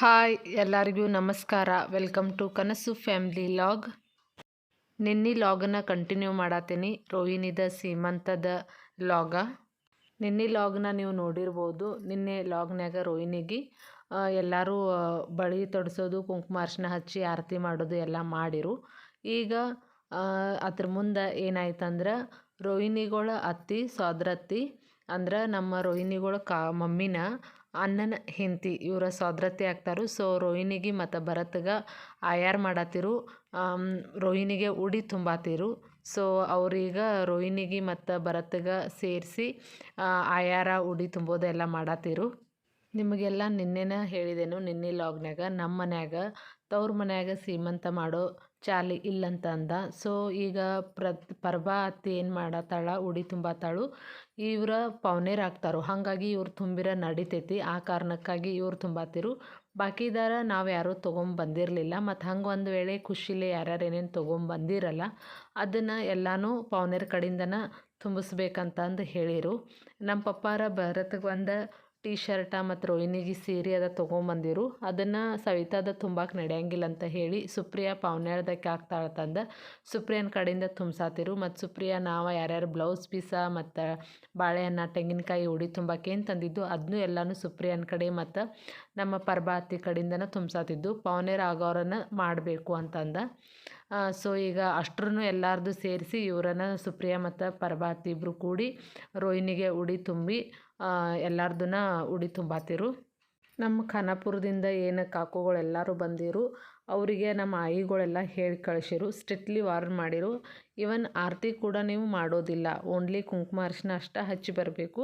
Hi ಎಲ್ಲರಿಗೂ ನಮಸ್ಕಾರ. Welcome to ಕನಸು ಫ್ಯಾಮಿಲಿ ಲಾಗ್. ನಿನ್ನೆ ಲಾಗನ್ನ ಕಂಟಿನ್ಯೂ ಮಾಡತ್ತೀನಿ, ರೋಹಿಣಿದ ಸೀಮಂತದ ಲಾಗ. ನಿನ್ನೆ ಲಾಗ್ನ ನೀವು ನೋಡಿರ್ಬೋದು. ನಿನ್ನೆ ಲಾಗ್ನಾಗ ರೋಹಿಣಿಗೆ ಎಲ್ಲರೂ ಬಳಿ ತೊಡಿಸೋದು, ಕುಂಕುಮ ಅರ್ಶಿನ ಹಚ್ಚಿ ಆರತಿ ಮಾಡೋದು ಎಲ್ಲ ಮಾಡಿರು. ಈಗ ಅದ್ರ ಮುಂದೆ ಏನಾಯ್ತಂದ್ರೆ, ರೋಹಿಣಿಗಳ ಅತ್ತಿ ಸೋದರತ್ತಿ ಅಂದ್ರೆ ನಮ್ಮ ರೋಹಿಣಿಗಳ ಮಮ್ಮಿನ ಅಣ್ಣನ ಹೆಂಡತಿ ಇವರ ಸೋದರತ್ತಿ ಆಗ್ತಾರು. ಸೊ ರೋಹಿಣಿಗೆ ಮತ್ತು ಭರತ್ಗೆ ಆಯಾರ ಮಾಡತ್ತಿರು, ರೋಹಿಣಿಗೆ ಉಡಿ ತುಂಬಾತಿರು. ಸೊ ಅವ್ರೀಗ ರೋಹಿಣಿಗೆ ಮತ್ತು ಭರತ್ಗೆ ಸೇರಿಸಿ ಆಯಾರ ಉಡಿ ತುಂಬೋದೆಲ್ಲ ಮಾಡತ್ತಿರು. ನಿಮಗೆಲ್ಲ ನಿನ್ನೆನ ಹೇಳಿದೆನು, ನಿನ್ನೆ ಲಾಗ್ನಾಗ ನಮ್ಮ ಮನ್ಯಾಗ ತವ್ರ ಮನ್ಯಾಗ ಸೀಮಂತ ಮಾಡೋ ಚಾಲಿ ಇಲ್ಲಂತ ಅಂದ. ಸೊ ಈಗ ಪರ್ಬಾ ಅತ್ತಿ ಏನು ಮಾಡತ್ತಾಳ, ಉಡಿ ತುಂಬತ್ತಾಳು. ಇವರ ಪೌನೇರ್ ಆಗ್ತಾರೋ, ಹಾಗಾಗಿ ಇವ್ರು ತುಂಬಿರ ನಡಿತೈತಿ. ಆ ಕಾರಣಕ್ಕಾಗಿ ಇವ್ರು ತುಂಬಾತಿರು. ಬಾಕಿದಾರ ನಾವು ಯಾರೂ ತೊಗೊಂಬಂದಿರಲಿಲ್ಲ. ಮತ್ತು ಹಂಗೆ ಒಂದು ವೇಳೆ ಖುಷಿಲೇ ಯಾರ್ಯಾರು ಏನೇನು ತೊಗೊಂಬಂದಿರಲ್ಲ ಅದನ್ನು ಎಲ್ಲನೂ ಪೌನೇರ್ ಕಡೆಯಿಂದನ ತುಂಬಿಸ್ಬೇಕಂತಂದು ಹೇಳಿರು. ನಮ್ಮ ಪಪ್ಪಾರ ಭರತ್ಗೆ ಒಂದು ಟೀ ಶರ್ಟ ಮತ್ತು ರೋಹಿಣಿಗೆ ಸೀರೆ ಅದ ತೊಗೊಂಬಂದಿರು. ಅದನ್ನು ಸವಿತಾದ ತುಂಬಾಕೆ ನಡೆಯಂಗಿಲ್ಲ ಅಂತ ಹೇಳಿ ಸುಪ್ರಿಯಾ ಪೌನ್ಯಾಳ್ದಕ್ಕೆ ಆಗ್ತಾಳತಂದು ಸುಪ್ರಿಯನ ಕಡೆಯಿಂದ ತುಂಬ್ಸಾತಿರು. ಮತ್ತು ಸುಪ್ರಿಯಾ ನಾವು ಯಾರ್ಯಾರು ಬ್ಲೌಸ್ ಪೀಸ ಮತ್ತು ಬಾಳೆಹಣ್ಣು ತೆಂಗಿನಕಾಯಿ ಉಡಿ ತುಂಬಕ್ಕೆ ಏನು ತಂದಿದ್ದು ಅದನ್ನೂ ಎಲ್ಲನೂ ಸುಪ್ರಿಯನ ಕಡೆ ಮತ್ತು ನಮ್ಮ ಪರ್ಬಾತಿ ಕಡೆಯಿಂದನ ತುಂಬ್ಸಾತಿದ್ದು. ಪೌನೇರ್ ಆಗೋರನ್ನು ಮಾಡಬೇಕು ಅಂತಂದ. ಸೊ ಈಗ ಅಷ್ಟ್ರೂ ಎಲ್ಲಾರ್ದು ಸೇರಿಸಿ ಇವರನ್ನು ಸುಪ್ರಿಯಾ ಮತ್ತು ಪರ್ಬಾತಿ ಇಬ್ಬರು ಕೂಡಿ ರೋಹಿಣಿಗೆ ಉಡಿ ತುಂಬಿ ಎಲ್ಲಾರ್ದನ್ನ ಉಡಿ ತುಂಬಾತಿರು. ನಮ್ಮ ಖಾನಾಪುರದಿಂದ ಏನು ಕಾಕುಗಳೆಲ್ಲರೂ ಬಂದಿರು, ಅವರಿಗೆ ನಮ್ಮ ಆಯಿಗಳೆಲ್ಲ ಹೇಳಿ ಕಳಿಸಿರು, ಸ್ಟ್ರಿಕ್ಟ್ಲಿ ವಾರ್ನ್ ಮಾಡಿರು. ಇವನ್ ಆರತಿ ಕೂಡ ನೀವು ಮಾಡೋದಿಲ್ಲ, ಓನ್ಲಿ ಕುಂಕುಮ ಅರಿಶಿನ ಅಷ್ಟೇ ಹಚ್ಚಿ ಬರಬೇಕು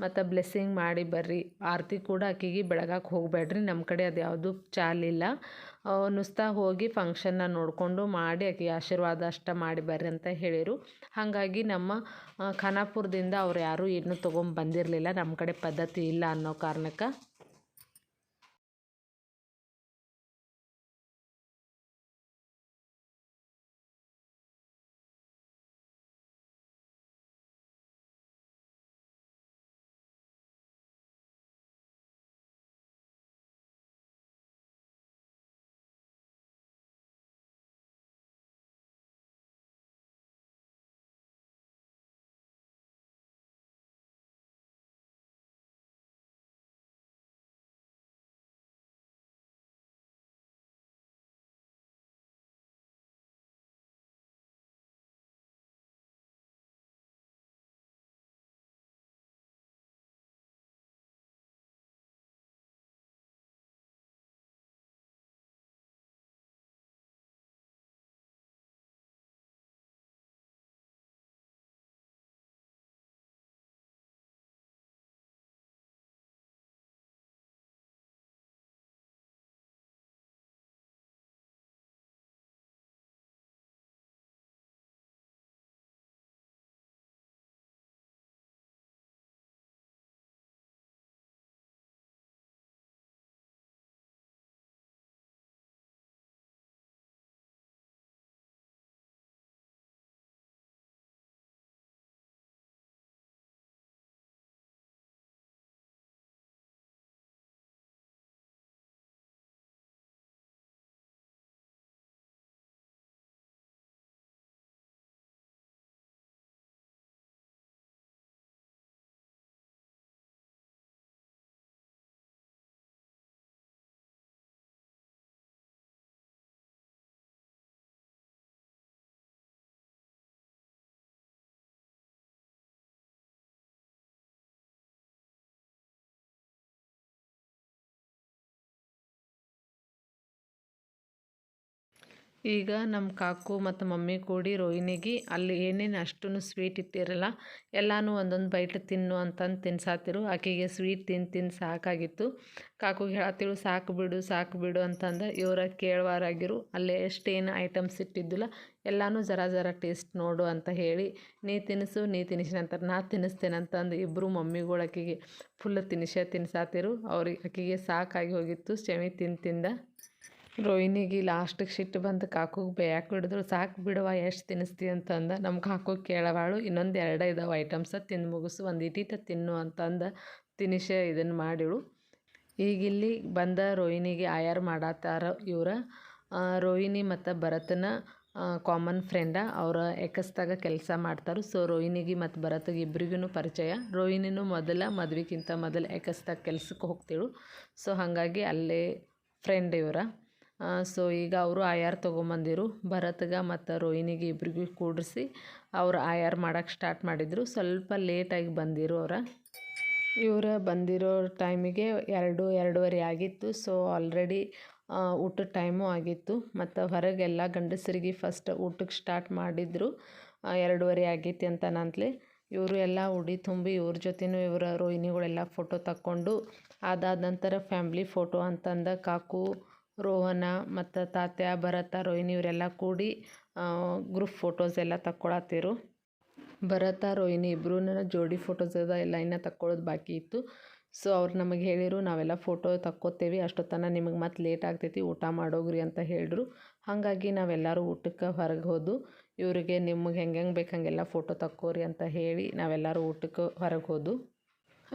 ಮತ್ತು ಬ್ಲೆಸ್ಸಿಂಗ್ ಮಾಡಿ ಬರ್ರಿ. ಆರತಿ ಕೂಡ ಆಕಿಗೆ ಬೆಳಗಕ್ಕೆ ಹೋಗಬೇಡ್ರಿ, ನಮ್ಮ ಕಡೆ ಅದು ಯಾವುದು ಚಾಲಿಲ್ಲ. ನುಸ್ತಾ ಹೋಗಿ ಫಂಕ್ಷನ್ನ ನೋಡಿಕೊಂಡು ಮಾಡಿ ಆಕೆಗೆ ಆಶೀರ್ವಾದ ಅಷ್ಟ ಮಾಡಿ ಬರ್ರಿ ಅಂತ ಹೇಳಿರು. ಹಾಗಾಗಿ ನಮ್ಮ ಖಾನಾಪುರದಿಂದ ಅವ್ರು ಯಾರೂ ಏನೂ ತೊಗೊಂಬಂದಿರಲಿಲ್ಲ, ನಮ್ಮ ಕಡೆ ಪದ್ಧತಿ ಇಲ್ಲ ಅನ್ನೋ ಕಾರಣಕ್ಕೆ. ಈಗ ನಮ್ಮ ಕಾಕು ಮತ್ತು ಮಮ್ಮಿ ಕೂಡಿ ರೋಹಿಣಿಗೆ ಅಲ್ಲಿ ಏನೇನು ಅಷ್ಟು ಸ್ವೀಟ್ ಇಟ್ಟಿರಲ್ಲ ಎಲ್ಲನೂ ಒಂದೊಂದು ಬೈಟ್ ತಿನ್ನು ಅಂತಂದು ತಿನ್ಸಾತಿರು. ಆಕೆಗೆ ಸ್ವೀಟ್ ತಿಂದು ಸಾಕಾಗಿತ್ತು. ಕಾಕುಗೆ ಹೇಳತ್ತಿರು, ಸಾಕು ಬಿಡು ಅಂತಂದು. ಇವರ ಕೇಳುವಾರಾಗಿರು. ಅಲ್ಲೇ ಎಷ್ಟೇನು ಐಟಮ್ಸ್ ಇಟ್ಟಿದ್ದಿಲ್ಲ ಎಲ್ಲನೂ ಜರ ಟೇಸ್ಟ್ ನೋಡು ಅಂತ ಹೇಳಿ, ನೀ ತಿನ್ನಿಸಿನ ಅಂತಾರೆ. ನಾ ತಿನ್ನಿಸ್ತೇನೆ ಅಂತಂದು ಇಬ್ಬರು ಮಮ್ಮಿಗಳು ಆಕೆಗೆ ಫುಲ್ ತಿನ್ಸಾತಿರು. ಅವ್ರಿಗೆ ಆಕೆಗೆ ಸಾಕಾಗಿ ಹೋಗಿತ್ತು ಶಮಿ ತಿಂದ. ರೋಹಿಣಿಗೆ ಲಾಸ್ಟಿಗೆ ಸಿಟ್ಟು ಬಂದು ಕಾಕುಗೆ ಬೇಯಕ್ಕೆ ಬಿಡಿದ್ರು. ಸಾಕು ಬಿಡುವ, ಎಷ್ಟು ತಿನ್ನಿಸ್ತೀವಿ ಅಂತಂದು. ನಮ್ಮ ಕಾಕು ಕೇಳವಾಳು, ಇನ್ನೊಂದು 2 ಇದಾವೆ ಐಟಮ್ಸ, ತಿಂದು ಮುಗಿಸು, ಒಂದು ಇಟೀಟ ತಿನ್ನು ಅಂತಂದು ತಿನಿಷ ಇದನ್ನು ಮಾಡಿಳು. ಈಗಿಲ್ಲಿ ಬಂದ ರೋಹಿಣಿಗೆ ಆಯಾರ ಮಾಡತ್ತಾರ ಇವ್ರು. ರೋಹಿಣಿ ಮತ್ತು ಭರತನ ಕಾಮನ್ ಫ್ರೆಂಡ. ಅವ್ರ ಎಕಸ್ದಾಗ ಕೆಲಸ ಮಾಡ್ತಾರೆ. ಸೊ ರೋಹಿಣಿಗೆ ಮತ್ತು ಭರತ್ಗೆ ಇಬ್ರಿಗೂ ಪರಿಚಯ. ರೋಹಿಣಿನೂ ಮದುವೆಗಿಂತ ಮೊದಲು ಎಕಸ್ದಾಗ ಕೆಲ್ಸಕ್ಕೆ ಹೋಗ್ತಿಳು. ಸೊ ಹಾಗಾಗಿ ಅಲ್ಲೇ ಫ್ರೆಂಡ್ ಇವ್ರ. ಸೊ ಈಗ ಅವರು ಆಯಾರ ತೊಗೊಂಬಂದಿರು. ಭರತ್ಗೆ ಮತ್ತು ರೋಹಿಣಿಗೆ ಇಬ್ರಿಗೂ ಕೂಡಿಸಿ ಅವ್ರು ಆಯಾರ ಮಾಡೋಕ್ಕೆ ಸ್ಟಾರ್ಟ್ ಮಾಡಿದರು. ಸ್ವಲ್ಪ ಲೇಟಾಗಿ ಬಂದಿರು ಇವರು ಬಂದಿರೋ ಟೈಮಿಗೆ 2-2:30 ಆಗಿತ್ತು. ಸೊ ಆಲ್ರೆಡಿ ಊಟದ ಟೈಮು ಆಗಿತ್ತು. ಮತ್ತು ಹೊರಗೆಲ್ಲ ಗಂಡಸರಿಗೆ ಫಸ್ಟ್ ಊಟಕ್ಕೆ ಸ್ಟಾರ್ಟ್ ಮಾಡಿದರು. 2:30 ಆಗೈತಿ ಅಂತ ನಂತಲೇ ಇವರು ಎಲ್ಲ ಉಡಿ ತುಂಬಿ ಇವ್ರ ಜೊತೆನೂ ಇವರ ರೋಹಿಣಿಗಳೆಲ್ಲ ಫೋಟೋ ತಕ್ಕೊಂಡು ಅದಾದ ನಂತರ ಫ್ಯಾಮ್ಲಿ ಫೋಟೋ ಅಂತಂದು ಕಾಕು, ರೋಹನ ಮತ್ತು ತಾತ್ಯ, ಭರತ, ರೋಹಿಣಿ ಇವರೆಲ್ಲ ಕೂಡಿ ಗ್ರೂಪ್ ಫೋಟೋಸ್ ಎಲ್ಲ ತಕ್ಕೊಳತ್ತಿರು. ಭರತ, ರೋಹಿಣಿ ಇಬ್ಬರೂ ಜೋಡಿ ಫೋಟೋಸ್ ಎಲ್ಲ ಇನ್ನೂ ತಕ್ಕೊಳ್ಳೋದು ಬಾಕಿ ಇತ್ತು. ಸೊ ಅವ್ರು ನಮಗೆ ಹೇಳಿರು, ನಾವೆಲ್ಲ ಫೋಟೋ ತಕ್ಕೋತೇವೆ, ಅಷ್ಟೊತ್ತನ ನಿಮಗೆ ಮತ್ತೆ ಲೇಟ್ ಆಗ್ತೈತಿ, ಊಟ ಮಾಡೋಗ್ರಿ ಅಂತ ಹೇಳಿದ್ರು. ಹಾಗಾಗಿ ನಾವೆಲ್ಲರೂ ಊಟಕ್ಕೆ ಹೊರಗೆ ಹೋದು. ಇವರಿಗೆ ನಿಮಗೆ ಹೆಂಗೆ ಬೇಕು ಹಾಗೆಲ್ಲ ಫೋಟೋ ತಕ್ಕೋರಿ ಅಂತ ಹೇಳಿ ನಾವೆಲ್ಲರೂ ಊಟಕ್ಕೆ ಹೊರಗೆ ಹೋದು.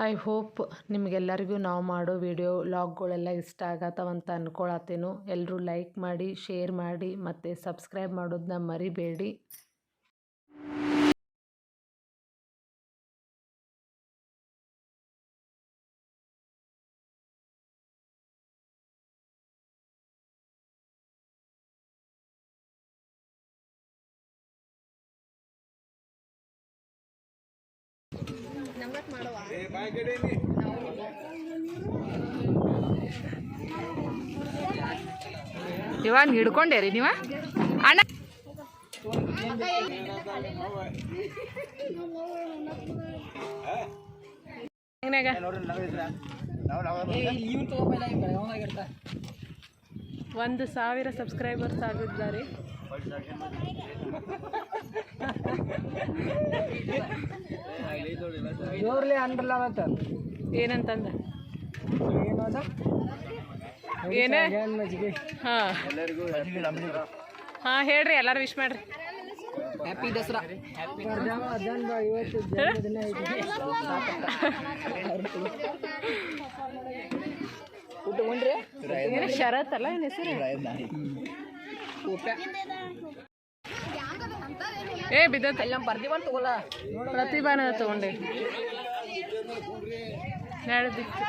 ಐ ಹೋಪ್ ನಿಮಗೆಲ್ಲರಿಗೂ ನಾವು ಮಾಡೋ ವಿಡಿಯೋ ಲಾಗ್ಗಳೆಲ್ಲ ಇಷ್ಟ ಆಗತ್ತವಂತ ಅಂದ್ಕೊಳತ್ತೇನು. ಎಲ್ಲರೂ ಲೈಕ್ ಮಾಡಿ, ಶೇರ್ ಮಾಡಿ ಮತ್ತು ಸಬ್ಸ್ಕ್ರೈಬ್ ಮಾಡೋದನ್ನ ಮರಿಬೇಡಿ. ಇವಾಗ ಹಿಡ್ಕೊಂಡೇರಿ ನೀವ ಅಣ್ಣ ಒಂದು 1000 ಸಬ್ಸ್ಕ್ರೈಬರ್ಸ್ ಆಗಿದ್ದಾರೆ. ಏನಂತಂದ ಏನೇ ಹಾಂ ಹೇಳ್ರಿ, ಎಲ್ಲರೂ ವಿಶ್ ಮಾಡ್ರಿ. ಹ್ಯಾಪಿ ದಸರಾ. ಏನು ಶರತ್ ಅಲ್ಲ ಏನು ಹೆಸರು? ಬಿದ್ದತ್ತ ಬರ್ದಿವಂತ ತಗೋಲ್ಲ, ಪ್ರತಿಭಾನ ತಗೊಂಡೆ ನಡೆದಿತ್ತು.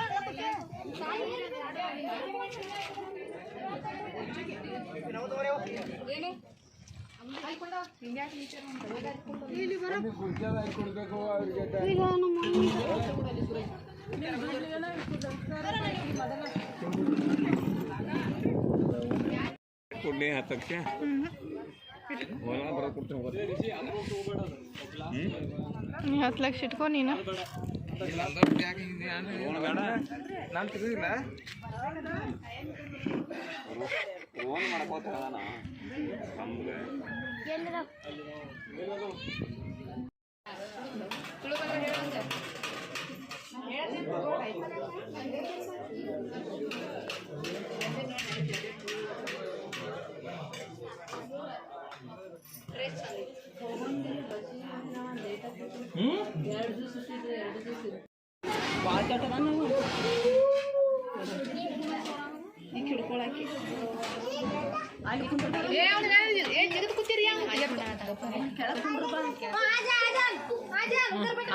ಕೊಡ್ಲಿ ಹತ್ತಕ್ಕೆ 10 ಲಕ್ಷ ಇಟ್ಕೊ ನೀನು. ನಾನು ತಿರುಗಿಲ್ಲ ಓನ್ ಮಾಡ್ಕೋತ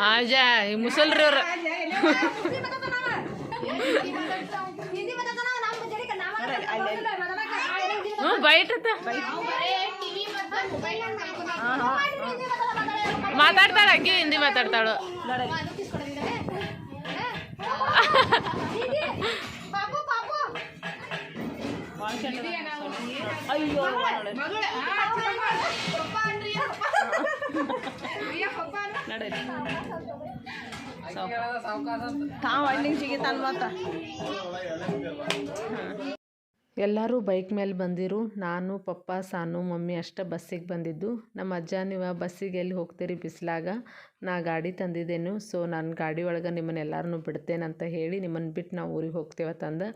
ಆಜಾ ಈ ಮುಸಲ್ರಿ ಅವ್ರ ಬೈಟ್ ಮಾತಾಡ್ತಾಳ, ಅಕ್ಕಿ ಹಿಂದಿ ಮಾತಾಡ್ತಾಳು. ಅಯ್ಯೋ ತಾವು ಹಳ್ಳಿಗೆ ಸಿಗಿತಾನ ಮತ್ತ. ಎಲ್ಲರೂ ಬೈಕ್ ಮೇಲೆ ಬಂದಿರು. ನಾನು, ಪಪ್ಪ, ಸಾನು, ಮಮ್ಮಿ ಅಷ್ಟೇ ಬಸ್ಸಿಗೆ ಬಂದಿದ್ದು. ನಮ್ಮ ಅಜ್ಜ, ನೀವು ಬಸ್ಸಿಗೆ ಎಲ್ಲಿ ಹೋಗ್ತೀರಿ ಬಿಸಿಲಾಗ, ನಾ ಗಾಡಿ ತಂದಿದ್ದೇನು, ಸೊ ನಾನು ಗಾಡಿ ಒಳಗೆ ನಿಮ್ಮನ್ನೆಲ್ಲರನ್ನೂ ಬಿಡ್ತೇನಂತ ಹೇಳಿ ನಿಮ್ಮನ್ನು ಬಿಟ್ಟು ನಾವು ಊರಿಗೆ ಹೋಗ್ತೇವೆ ತಂದು.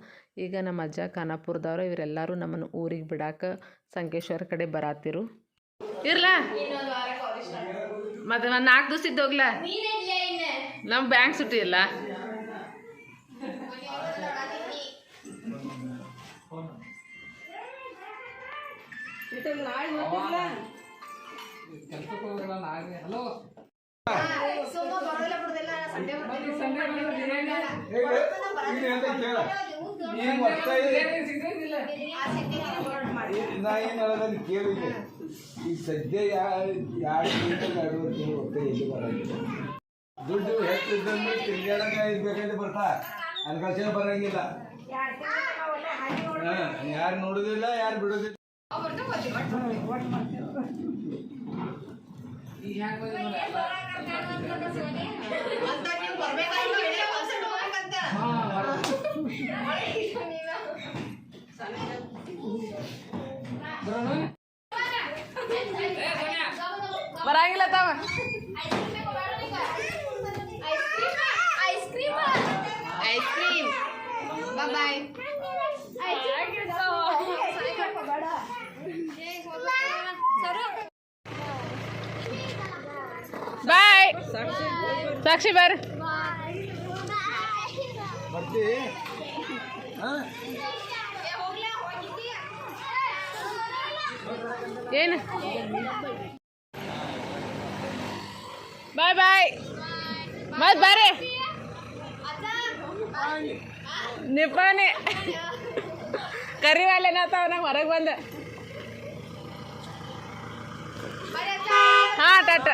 ಈಗ ನಮ್ಮ ಅಜ್ಜ ಖಾನಾಪುರದವ್ರು ಇವರೆಲ್ಲರೂ ನಮ್ಮನ್ನು ಊರಿಗೆ ಬಿಡಾಕ ಸಂಕೇಶ್ವರ ಕಡೆ ಬರಾತಿರು. ಇರ್ಲ ಮತ್ತೆ ಒಂದು 4 ದಿವಸ ಇದ್ದೋಗ್ಲ, ನಮ್ಮ ಬ್ಯಾಂಕ್ ಸುಟ್ಟಿ ಇಲ್ಲ. ನಾ ಏನು ಹೇಳೋದನ್ನು ಕೇಳಿದೆ ಈಗ ಸದ್ಯ ಎರಡು ವರ್ಷ ಎಲ್ಲಿ ಬರೋಂಗಿಲ್ಲ ದುಡ್ಡು ಹೆಚ್ಚಿದ್ದಂದ್ರೆ ತಿರ್ಗಾಡಕ ಇರ್ಬೇಕಂತ ಬರ್ತಾ ಅನ್ಕಲ್ಸೇ ಬರಂಗಿಲ್ಲ ಯಾರು ನೋಡುದಿಲ್ಲ ಯಾರು ಬಿಡೋದಿಲ್ಲ ಬರಂಗಿಲ್ಲ ತಾವ ಐಸ್ ಕ್ರೀಮ್ ಬಾಯ್ ಬಾಯ್ ಸಾಕ್ಷಿ ಬಾರ್ ಬರ್ತಿ ಏನು ಬಾಯ್ ಬಾಯ್ ಮತ್ ಬಾರೆ ನಿಪ್ಪಾನೆ ಕರಿವಾಲೆ ನಾತಾವ ನಾ ಹೊರಗೆ ಬಂದ ಹಾ ಟಾಟಾ